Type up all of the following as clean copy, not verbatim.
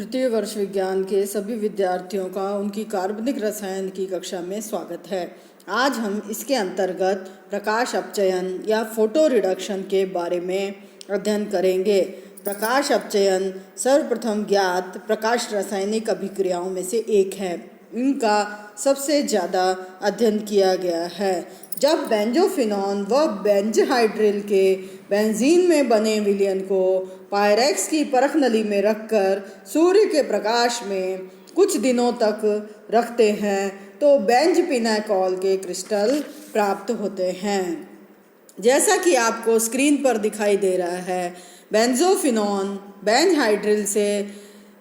तृतीय वर्ष विज्ञान के सभी विद्यार्थियों का उनकी कार्बनिक रसायन की कक्षा में स्वागत है। आज हम इसके अंतर्गत प्रकाश अपचयन या फोटो रिडक्शन के बारे में अध्ययन करेंगे। प्रकाश अपचयन सर्वप्रथम ज्ञात प्रकाश रासायनिक अभिक्रियाओं में से एक है। इनका सबसे ज़्यादा अध्ययन किया गया है। जब बेंजोफिनॉन व बेंजहाइड्रिल के बेंजीन में बने विलयन को पायरेक्स की परख नली में रखकर सूर्य के प्रकाश में कुछ दिनों तक रखते हैं तो बेंजपिनेकॉल के क्रिस्टल प्राप्त होते हैं। जैसा कि आपको स्क्रीन पर दिखाई दे रहा है, बेंजोफिनॉन बेंजहाइड्रिल से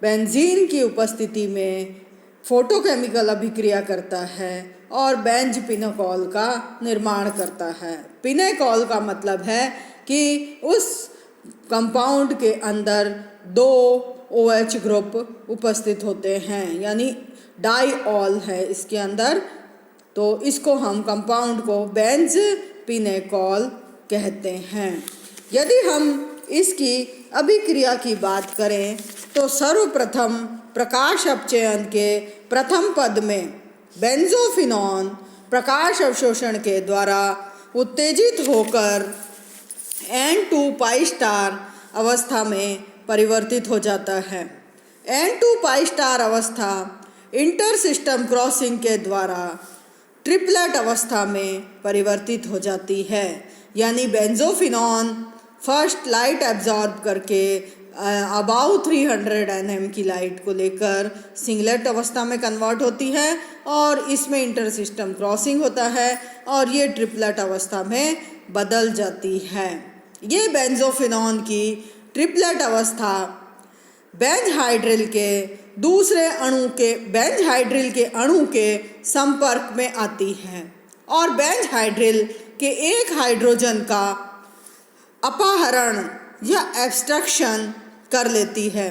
बेंजीन की उपस्थिति में फोटोकेमिकल अभिक्रिया करता है और बेंजपिनेकॉल का निर्माण करता है। पिनेकॉल का मतलब है कि उस कंपाउंड के अंदर दो OH ग्रुप उपस्थित होते हैं, यानी डाईऑल है इसके अंदर, तो इसको हम कंपाउंड को बेंजपिनेकॉल कहते हैं। यदि हम इसकी अभिक्रिया की बात करें तो सर्वप्रथम प्रकाश अपचयन के प्रथम पद में बेंजोफिनॉन प्रकाश अवशोषण के द्वारा उत्तेजित होकर N2 पाई स्टार अवस्था में परिवर्तित हो जाता है। N2 पाई स्टार अवस्था इंटर सिस्टम क्रॉसिंग के द्वारा ट्रिपलेट अवस्था में परिवर्तित हो जाती है, यानी बेंजोफिनॉन फर्स्ट लाइट एब्जॉर्ब करके अबाउट 300 nm की लाइट को लेकर सिंगलेट अवस्था में कन्वर्ट होती है और इसमें इंटर सिस्टम क्रॉसिंग होता है और ये ट्रिपलेट अवस्था में बदल जाती है। ये बेंजोफिनॉन की ट्रिपलेट अवस्था बेंजहाइड्रिल के दूसरे बेंजहाइड्रिल के अणु के संपर्क में आती है और बेंजहाइड्रिल के एक हाइड्रोजन का अपहरण या एब्स्ट्रक्शन कर लेती है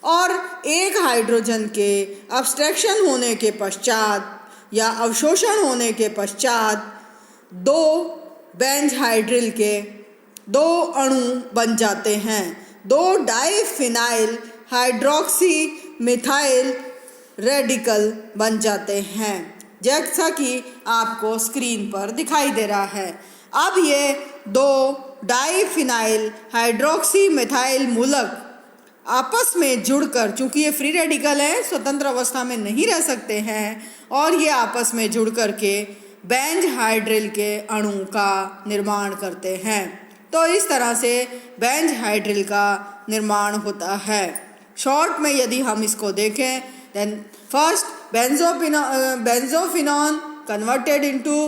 और एक हाइड्रोजन के अब्स्ट्रक्शन होने के पश्चात या अवशोषण होने के पश्चात दो बेंजहाइड्रिल के दो अणु बन जाते हैं, दो डाईफिनाइल हाइड्रोक्सी मिथाइल रेडिकल बन जाते हैं, जैसा कि आपको स्क्रीन पर दिखाई दे रहा है। अब ये दो डाईफिनाइल हाइड्रोक्सी मिथाइल मूलक आपस में जुड़कर, चूँकि ये फ्री रेडिकल है, स्वतंत्र अवस्था में नहीं रह सकते हैं और ये आपस में जुड़ कर के बेंजहाइड्रिल के अणु का निर्माण करते हैं। तो इस तरह से बेंजहाइड्रिल का निर्माण होता है। शॉर्ट में यदि हम इसको देखें, then first benzophenone converted into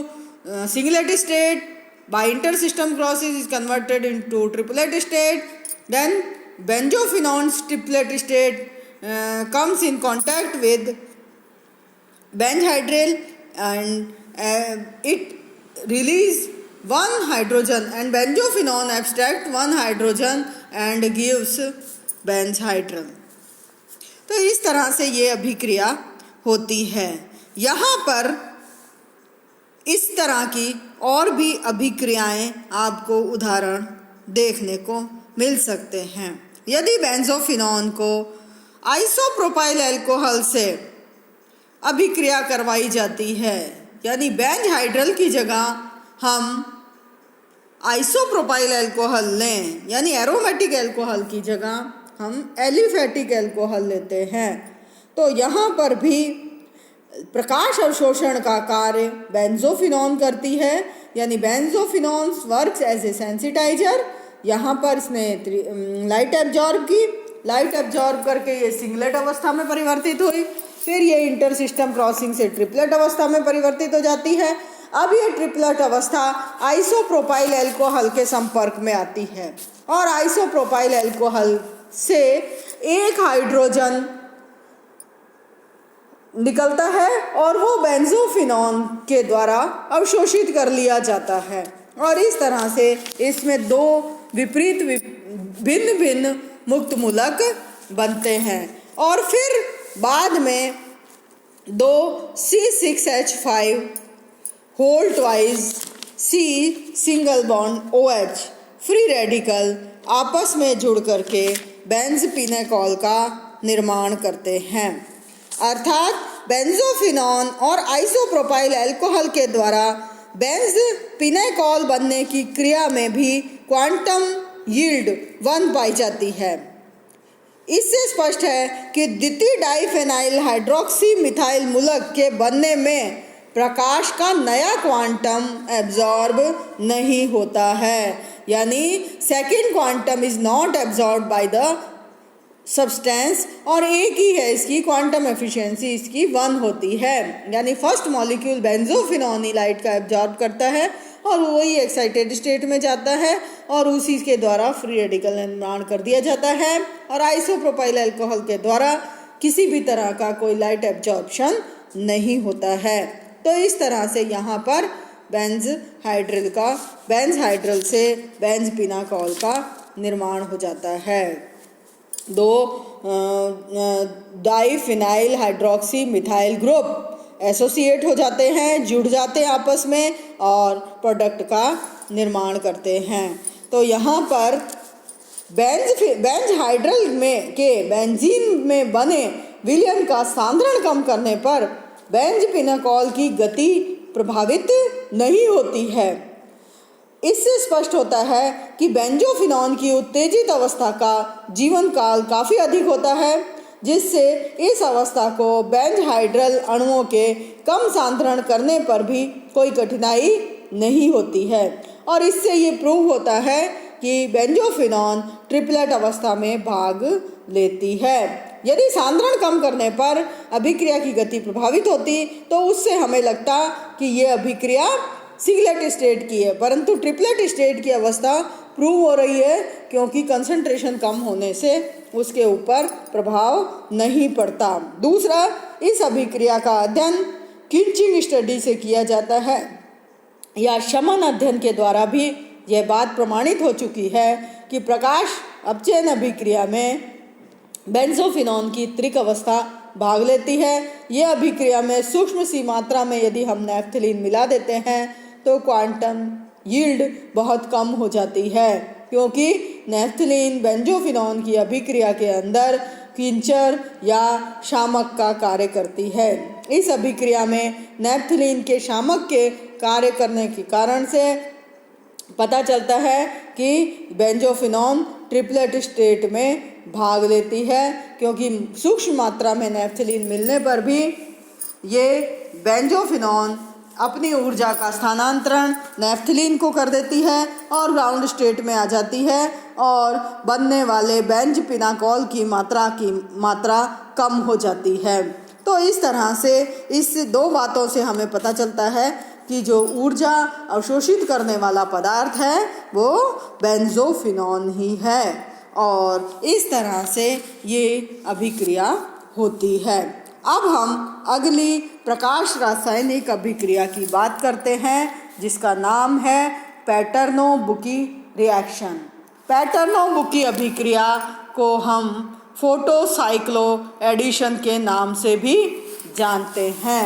singlet state by inter-system crosses is converted into triplet state. Then benzophenon's triplet state comes in contact with benjhydril and it release one hydrogen and benzophenon abstract one hydrogen and gives benjhydril. तो इस तरह से ये अभिक्रिया होती है। यहाँ पर इस तरह की और भी अभिक्रियाएं आपको उदाहरण देखने को मिल सकते हैं। यदि बेंजोफिनॉन को आइसोप्रोपाइल अल्कोहल से अभिक्रिया करवाई जाती है, यानी बेंजहाइड्रिल की जगह हम आइसोप्रोपाइल अल्कोहल लें, यानी एरोमेटिक अल्कोहल की जगह हम एलिफेटिक अल्कोहल लेते हैं, तो यहाँ पर भी प्रकाश अवशोषण का कार्य बेंजोफिनॉन करती है, यानी बेंजोफिनॉन वर्क्स एज ए सेंसिटाइजर। यहाँ पर इसने लाइट एब्जॉर्ब की, लाइट एब्जॉर्ब करके ये सिंगलेट अवस्था में परिवर्तित हुई, फिर ये इंटर सिस्टम क्रॉसिंग से ट्रिपलेट अवस्था में परिवर्तित हो जाती है। अब ये ट्रिपलेट अवस्था आइसोप्रोपाइल अल्कोहल के संपर्क में आती है और आइसोप्रोपाइल अल्कोहल से एक हाइड्रोजन निकलता है और वो बेंजोफिनॉन के द्वारा अवशोषित कर लिया जाता है और इस तरह से इसमें दो विपरीत भिन्न भिन्न मुक्त मूलक बनते हैं और फिर बाद में दो C6H5 whole twice C single bond OH free radical आपस में जुड़ करके बेंजपिनेकॉल का निर्माण करते हैं। अर्थात बेंजोफिनॉन और आइसोप्रोपाइल अल्कोहल के द्वारा बेंजपीनेकॉल बनने की क्रिया में भी क्वांटम यील्ड 1 पाई जाती है। इससे स्पष्ट है कि द्वितीय डाइफेनाइल हाइड्रोक्सी मिथाइल मूलक के बनने में प्रकाश का नया क्वांटम एब्जॉर्ब नहीं होता है, यानी second quantum is not absorb by the substance, और एक ही है इसकी क्वांटम एफिशिएंसी, इसकी 1 होती है। यानी फर्स्ट मॉलिक्यूल बेंजोफिनोनिलाइट का एब्जॉर्ब करता है और वही एक्साइटेड स्टेट में जाता है और उसी के द्वारा फ्री रेडिकल निर्माण कर दिया जाता है, और आइसोप्रोपाइल अल्कोहल के द्वारा किसी भी तरह का कोई लाइट एब्जॉर्प्शन नहीं होता है। तो इस तरह से यहाँ पर बेंज हाइड्रल से बेंजपीनाकॉल का निर्माण हो जाता है। 2 diphenyl hydroxy methyl group associate हो जाते हैं, जुड़ जाते हैं आपस में और प्रोडक्ट का निर्माण करते हैं। तो यहाँ पर बेंज हाइड्रल में के बेंजीन में बने विलयन का सांद्रण कम करने पर बेंजपीनाकॉल की गति प्रभावित नहीं होती है। इससे स्पष्ट होता है कि बेंजोफिनॉन की उत्तेजित अवस्था का जीवन काल काफ़ी अधिक होता है, जिससे इस अवस्था को बेंज हाइड्रल अणुओं के कम सांद्रण करने पर भी कोई कठिनाई नहीं होती है। और इससे ये प्रूव होता है कि बेंजोफिनॉन ट्रिपलेट अवस्था में भाग लेती है। यदि सांद्रण कम करने पर अभिक्रिया की गति प्रभावित होती तो उससे हमें लगता कि ये अभिक्रिया सिंगलेट स्टेट की है, परंतु ट्रिपलेट स्टेट की अवस्था प्रूव हो रही है क्योंकि कंसंट्रेशन कम होने से उसके ऊपर प्रभाव नहीं पड़ता। दूसरा, इस अभिक्रिया का अध्ययन किंचिंग स्टडी से किया जाता है या शमन अध्ययन के द्वारा भी यह बात प्रमाणित हो चुकी है कि प्रकाश अपचयन अभिक्रिया में बेंजोफिनॉन की त्रिक अवस्था भाग लेती है। यह अभिक्रिया में सूक्ष्म सी मात्रा में यदि हम नैफ्थलीन मिला देते हैं तो क्वांटम यील्ड बहुत कम हो जाती है, क्योंकि नैफ्थलीन बेंजोफिनॉन की अभिक्रिया के अंदर किंचर या शामक का कार्य करती है। इस अभिक्रिया में नैफ्थलीन के शामक के कार्य करने के कारण से पता चलता है कि बेंजोफिनॉन ट्रिपलेट स्टेट में भाग लेती है, क्योंकि सूक्ष्म मात्रा में नैफ्थलीन मिलने पर भी ये बेंजोफिनॉन अपनी ऊर्जा का स्थानांतरण नैफ्थलीन को कर देती है और ग्राउंड स्टेट में आ जाती है और बनने वाले बेंजपीनाकॉल की मात्रा कम हो जाती है। तो इस तरह से इस 2 बातों से हमें पता चलता है कि जो ऊर्जा अवशोषित करने वाला पदार्थ है वो बेंजोफिनॉन ही है, और इस तरह से ये अभिक्रिया होती है। अब हम अगली प्रकाश रासायनिक अभिक्रिया की बात करते हैं, जिसका नाम है पैटर्नो-बुकी रिएक्शन। पैटर्नो-बुकी अभिक्रिया को हम फोटोसाइक्लो एडिशन के नाम से भी जानते हैं।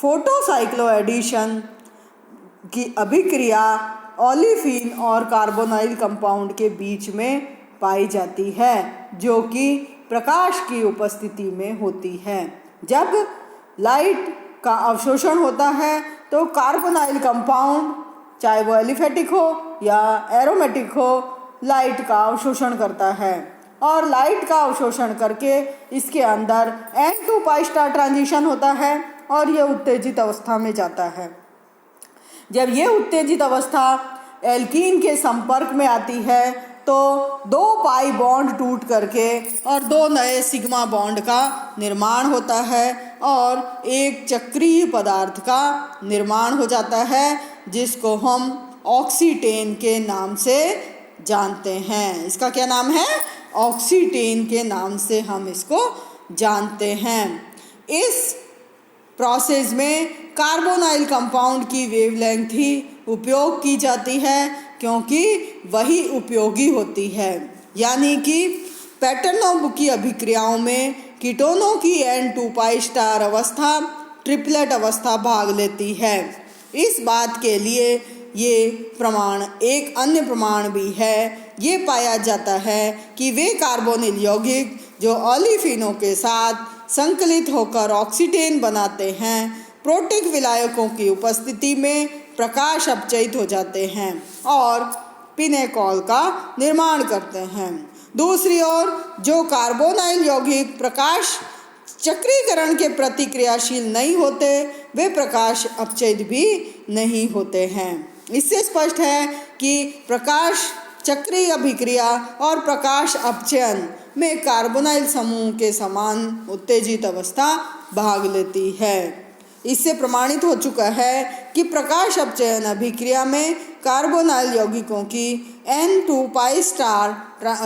फोटोसाइक्लो एडिशन की अभिक्रिया ओलेफिन और कार्बोनाइल कंपाउंड के बीच में पाई जाती है, जो कि प्रकाश की उपस्थिति में होती है। जब लाइट का अवशोषण होता है तो कार्बोनाइल कंपाउंड, चाहे वो एलिफेटिक हो या एरोमेटिक हो, लाइट का अवशोषण करता है और लाइट का अवशोषण करके इसके अंदर N2 पाई स्टार ट्रांजिशन होता है और यह उत्तेजित अवस्था में जाता है। जब यह उत्तेजित अवस्था एल्कीन के संपर्क में आती है तो 2 पाई बॉन्ड टूट करके और 2 नए सिग्मा बॉन्ड का निर्माण होता है और एक चक्रीय पदार्थ का निर्माण हो जाता है, जिसको हम ऑक्सीटेन के नाम से जानते हैं। इसका क्या नाम है? ऑक्सीटेन के नाम से हम इसको जानते हैं। इस प्रोसेस में कार्बोनाइल कंपाउंड की वेवलेंथ ही उपयोग की जाती है, क्योंकि वही उपयोगी होती है। यानी कि पैटर्नो-बुकी अभिक्रियाओं में कीटोनों की N2 पाई स्टार अवस्था ट्रिपलेट अवस्था भाग लेती है। इस बात के लिए ये प्रमाण एक अन्य प्रमाण भी है। ये पाया जाता है कि वे कार्बोनिल यौगिक जो ओलिफिनों के साथ संकलित होकर ऑक्सीटेन बनाते हैं, प्रोटिक विलायकों की उपस्थिति में प्रकाश अपचयित हो जाते हैं और पिनेकॉल का निर्माण करते हैं। दूसरी ओर जो कार्बोनाइल यौगिक प्रकाश चक्रीकरण के प्रतिक्रियाशील नहीं होते, वे प्रकाश अपचयित भी नहीं होते हैं। इससे स्पष्ट है कि प्रकाश चक्रीय अभिक्रिया और प्रकाश अपचयन में कार्बोनाइल समूह के समान उत्तेजित अवस्था भाग लेती है। इससे प्रमाणित हो चुका है कि प्रकाश अपचयन अभिक्रिया में कार्बोनाइल यौगिकों की N2π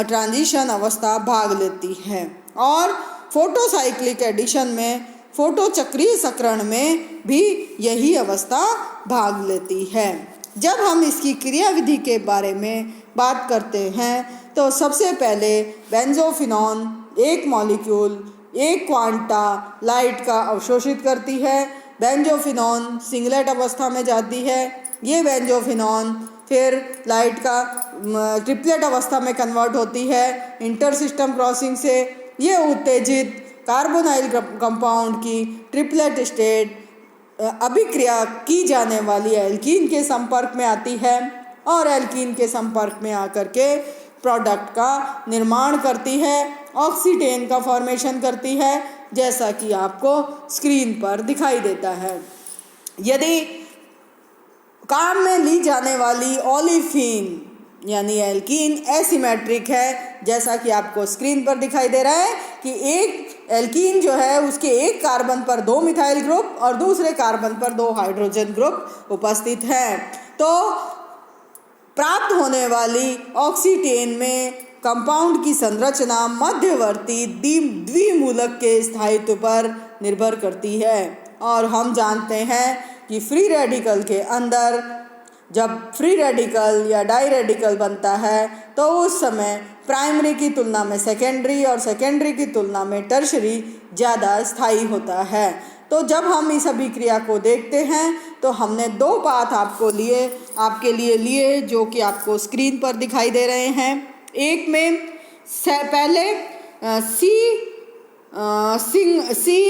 ट्रांजिशन अवस्था भाग लेती है और फोटोसाइक्लिक एडिशन में फोटो चक्रीय सक्रण में भी यही अवस्था भाग लेती है। जब हम इसकी क्रियाविधि के बारे में बात करते हैं तो सबसे पहले बेंजोफिनॉन एक मॉलिक्यूल एक क्वांटा लाइट का अवशोषित करती है। बेंजोफिनॉन सिंगलेट अवस्था में जाती है। ये बेंजोफिनॉन फिर लाइट का ट्रिपलेट अवस्था में कन्वर्ट होती है इंटर सिस्टम क्रॉसिंग से। ये उत्तेजित कार्बोनाइल कंपाउंड की ट्रिपलेट स्टेट अभिक्रिया की जाने वाली एल्कीन के संपर्क में आती है और एल्कीन के संपर्क में आकर के प्रोडक्ट का निर्माण करती है, ऑक्सीटेन का फॉर्मेशन करती है, जैसा कि आपको स्क्रीन पर दिखाई देता है। यदि काम में ली जाने वाली ओलिफिन यानी एल्कीन एसिमेट्रिक है, जैसा कि आपको स्क्रीन पर दिखाई दे रहा है कि एक एल्कीन जो है उसके एक कार्बन पर 2 मिथाइल ग्रुप और दूसरे कार्बन पर 2 हाइड्रोजन ग्रुप उपस्थित हैं, तो प्राप्त होने वाली ऑक्सीटेन में कंपाउंड की संरचना मध्यवर्ती द्विमूलक के स्थायित्व पर निर्भर करती है। और हम जानते हैं कि फ्री रेडिकल के अंदर जब फ्री रेडिकल या डाई रेडिकल बनता है तो उस समय प्राइमरी की तुलना में सेकेंडरी और सेकेंडरी की तुलना में टर्शरी ज़्यादा स्थायी होता है। तो जब हम इस अभिक्रिया को देखते हैं तो हमने 2 पाथ आपके लिए लिए जो कि आपको स्क्रीन पर दिखाई दे रहे हैं। एक में पहले C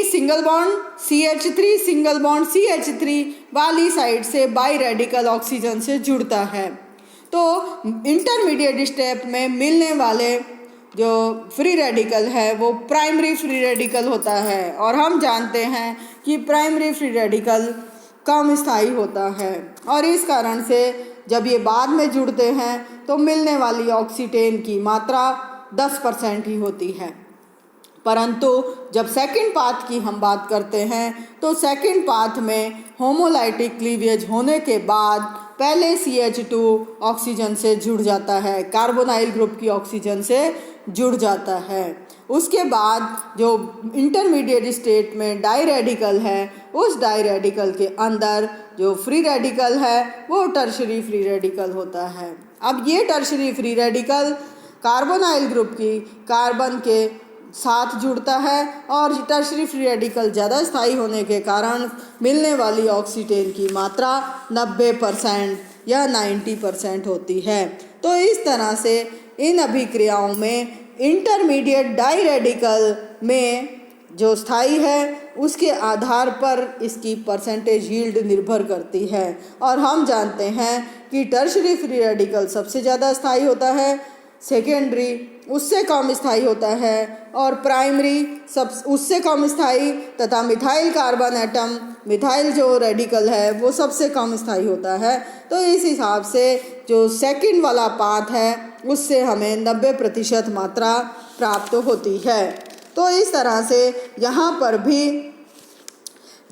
single bond CH3 single bond CH3 वाली साइड से बाई रेडिकल ऑक्सीजन से जुड़ता है। तो इंटरमीडिएट स्टेप में मिलने वाले जो फ्री रेडिकल है वो प्राइमरी फ्री रेडिकल होता है और हम जानते हैं कि प्राइमरी फ्री रेडिकल कम स्थायी होता है और इस कारण से जब ये बाद में जुड़ते हैं तो मिलने वाली ऑक्सीटेन की मात्रा 10% ही होती है। परंतु जब सेकंड पाथ की हम बात करते हैं तो सेकंड पाथ में होमोलाइटिक क्लीवेज होने के बाद पहले CH2 ऑक्सीजन से जुड़ जाता है, कार्बोनाइल ग्रुप की ऑक्सीजन से जुड़ जाता है। उसके बाद जो इंटरमीडिएट स्टेट में डाई रेडिकल है उस डाई रेडिकल के अंदर जो फ्री रेडिकल है वो टर्शरी फ्री रेडिकल होता है। अब ये tertiary free radical carbonyl group की कार्बन के साथ जुड़ता है और टर्शरी फ्री रेडिकल ज़्यादा स्थायी होने के कारण मिलने वाली ऑक्सीटेन की मात्रा 90% या 90% होती है। तो इस तरह से इन अभिक्रियाओं में इंटरमीडिएट डाई रेडिकल में जो स्थायी है उसके आधार पर इसकी परसेंटेज यील्ड निर्भर करती है और हम जानते हैं कि टर्शरी फ्री रेडिकल सबसे ज़्यादा स्थायी होता है, सेकेंडरी उससे कम स्थायी होता है और प्राइमरी सब उससे कम स्थायी तथा मिथाइल कार्बन एटम मिथाइल जो रेडिकल है वो सबसे कम स्थायी होता है। तो इस हिसाब से जो सेकंड वाला पाथ है उससे हमें 90% मात्रा प्राप्त होती है। तो इस तरह से यहाँ पर भी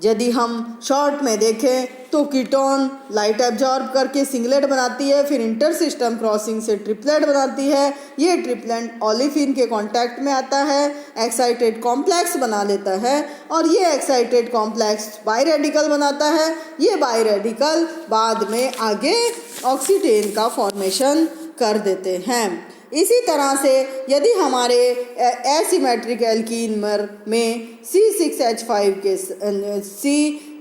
यदि हम शॉर्ट में देखें तो कीटोन लाइट एब्जॉर्ब करके सिंगलेट बनाती है, फिर इंटर सिस्टम क्रॉसिंग से ट्रिपलेट बनाती है। ये ट्रिपलेट ओलिफिन के कांटेक्ट में आता है, एक्साइटेड कॉम्प्लेक्स बना लेता है और ये एक्साइटेड कॉम्प्लेक्स बाई रेडिकल बनाता है। ये बाई रेडिकल बाद में आगे ऑक्सीटेन का फॉर्मेशन कर देते हैं। इसी तरह से यदि हमारे एसिमेट्रिक एल्कीनमर में C6H5 के C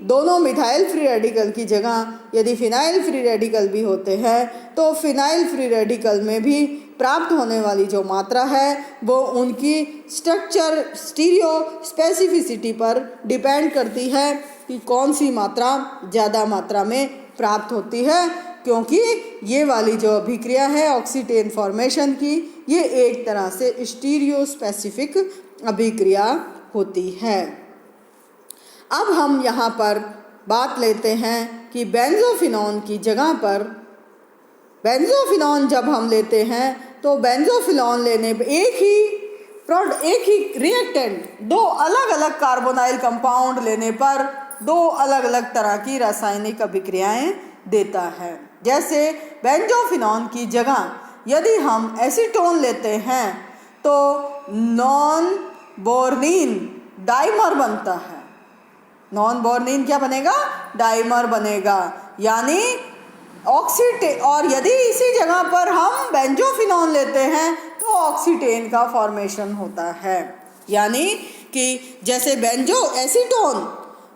दोनों मिथाइल फ्री रेडिकल की जगह यदि फिनाइल फ्री रेडिकल भी होते हैं तो फिनाइल फ्री रेडिकल में भी प्राप्त होने वाली जो मात्रा है वो उनकी स्ट्रक्चर स्टीरियो स्पेसिफिसिटी पर डिपेंड करती है कि कौन सी मात्रा ज़्यादा मात्रा में प्राप्त होती है, क्योंकि ये वाली जो अभिक्रिया है ऑक्सीटेन फॉर्मेशन की, ये एक तरह से स्टीरियो स्पेसिफिक अभिक्रिया होती है। अब हम यहाँ पर बात लेते हैं कि बेंजोफिनॉन की जगह पर बेंजोफिनॉन जब हम लेते हैं तो बेंजोफिनॉन लेने पर एक ही रिएक्टेंट दो अलग अलग कार्बोनाइल कंपाउंड लेने पर दो अलग अलग तरह की रासायनिक अभिक्रियाएं देता है। जैसे बेंजोफिनॉन की जगह यदि हम एसीटोन लेते हैं तो नॉन बोर्निन डाइमर बनता है। नॉन बोर्निन क्या बनेगा? डाइमर बनेगा, यानी ऑक्सीटेन। और यदि इसी जगह पर हम बेंजोफिनॉन लेते हैं तो ऑक्सीटेन का फॉर्मेशन होता है, यानी कि जैसे बेंजो एसीटोन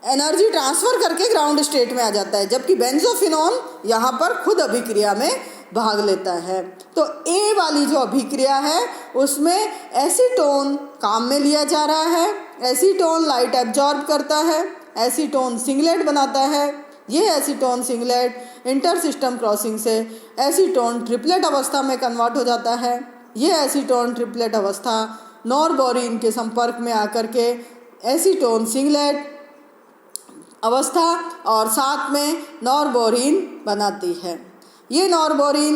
एनर्जी ट्रांसफ़र करके ग्राउंड स्टेट में आ जाता है, जबकि बेंजोफिनॉन यहाँ पर खुद अभिक्रिया में भाग लेता है। तो ए वाली जो अभिक्रिया है उसमें एसीटोन काम में लिया जा रहा है, एसीटोन लाइट एब्जॉर्ब करता है, एसीटोन सिंगलेट बनाता है। ये acetone singlet inter system crossing से एसीटोन ट्रिपलेट अवस्था में कन्वर्ट हो जाता है। ये एसीटोन ट्रिपलेट अवस्था नॉरबोरिन के संपर्क में आकर के एसीटोन सिंगलेट अवस्था और साथ में नॉरबोरिन बनाती है। ये नॉरबोरिन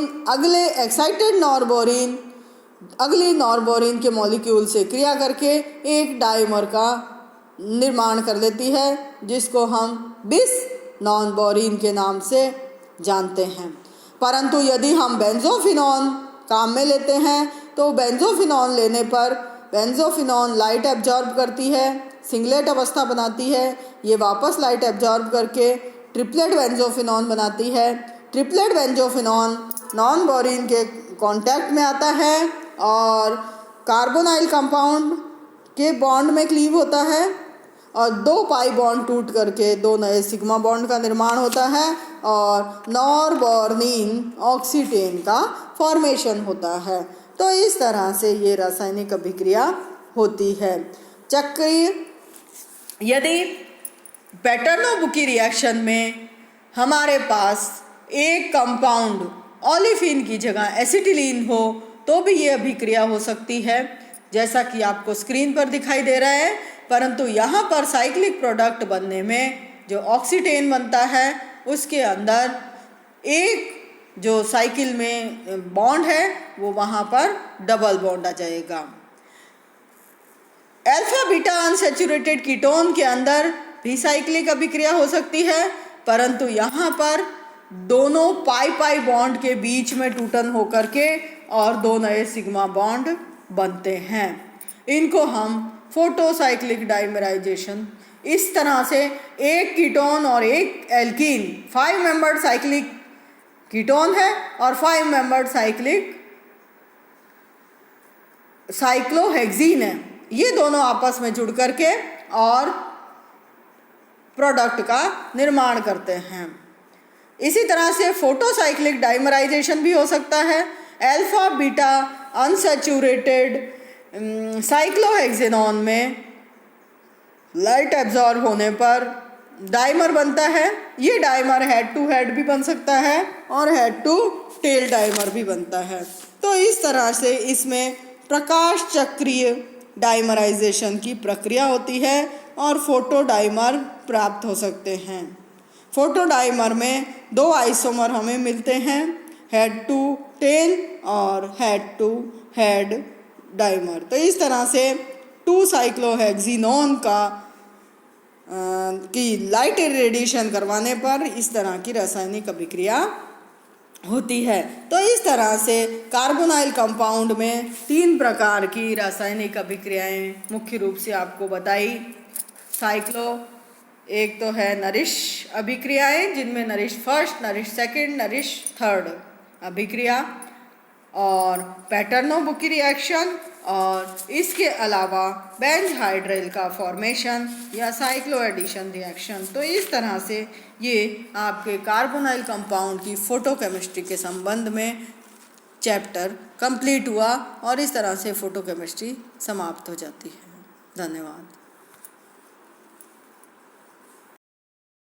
अगली नॉरबोरिन के मॉलिक्यूल से क्रिया करके एक डाइमर का निर्माण कर लेती है, जिसको हम बिस नॉनबोरिन के नाम से जानते हैं। परंतु यदि हम बेंजोफिनॉन काम में लेते हैं तो बेंजोफिनॉन लेने पर बेंजोफिनॉन लाइट एब्जॉर्ब करती है, सिंगलेट अवस्था बनाती है। ये वापस लाइट एब्जॉर्ब करके ट्रिपलेट बेंजोफिनॉन बनाती है। ट्रिपलेट बेंजोफिनॉन नॉन बोरिन के कांटेक्ट में आता है और कार्बोनाइल कंपाउंड के बॉन्ड में क्लीव होता है और दो पाई बॉन्ड टूट करके दो नए सिग्मा बॉन्ड का निर्माण होता है और नॉरबोर्निन ऑक्सीटेन का फॉर्मेशन होता है। तो इस तरह से ये रासायनिक अभिक्रिया होती है। चक्रीय यदि पैटर्नो-बुकी रिएक्शन में हमारे पास एक कंपाउंड ओलेफिन की जगह एसिटिलीन हो तो भी ये अभिक्रिया हो सकती है, जैसा कि आपको स्क्रीन पर दिखाई दे रहा है। परंतु यहाँ पर साइक्लिक प्रोडक्ट बनने में जो ऑक्सीटेन बनता है उसके अंदर एक जो साइकिल में बॉन्ड है वो वहाँ पर डबल बॉन्ड आ जाएगा। अल्फा बीटा अनसैचुरेटेड कीटोन के अंदर भी साइक्लिक अभिक्रिया हो सकती है, परंतु यहाँ पर दोनों पाई बॉन्ड के बीच में टूटन होकर के और दो नए सिग्मा बॉन्ड बनते हैं। इनको हम फोटोसाइक्लिक डाइमराइजेशन, इस तरह से एक कीटोन और एक एल्कीन 5 मेंबर्ड साइक्लिक कीटोन है और 5 मेंबर्ड साइक्लोहेक्सीन है। ये दोनों आपस में जुड़ करके और प्रोडक्ट का निर्माण करते हैं। इसी तरह से फोटोसाइक्लिक डाइमराइजेशन भी हो सकता है। अल्फा बीटा अनसैचुरेटेड साइक्लोहेक्सेनॉन में लाइट एब्जॉर्ब होने पर डाइमर बनता है। ये डाइमर हेड टू हेड भी बन सकता है और हेड टू टेल डाइमर भी बनता है। तो इस तरह से इसमें प्रकाश चक्रीय डाइमराइजेशन की प्रक्रिया होती है और फोटो डाइमर प्राप्त हो सकते हैं। फोटो डाइमर में दो आइसोमर हमें मिलते हैं, हेड टू टेल और हेड टू हेड डाइमर। तो इस तरह से 2 साइक्लोहेक्सिनोन की लाइट रेडिएशन करवाने पर इस तरह की रासायनिक अभिक्रिया होती है। तो इस तरह से कार्बोनाइल कंपाउंड में 3 प्रकार की रासायनिक अभिक्रियाएं मुख्य रूप से आपको बताई। एक तो है नरिश अभिक्रियाएं, जिनमें nourish first, nourish second, nourish third अभिक्रिया और पैटर्नो-बुकी रिएक्शन, और इसके अलावा बेंज हाइड्रेल का फॉर्मेशन या साइक्लो एडिशन रिएक्शन। तो इस तरह से ये आपके कार्बोनाइल कंपाउंड की फोटोकेमिस्ट्री के संबंध में चैप्टर कंप्लीट हुआ और इस तरह से फ़ोटो केमिस्ट्री समाप्त हो जाती है। धन्यवाद।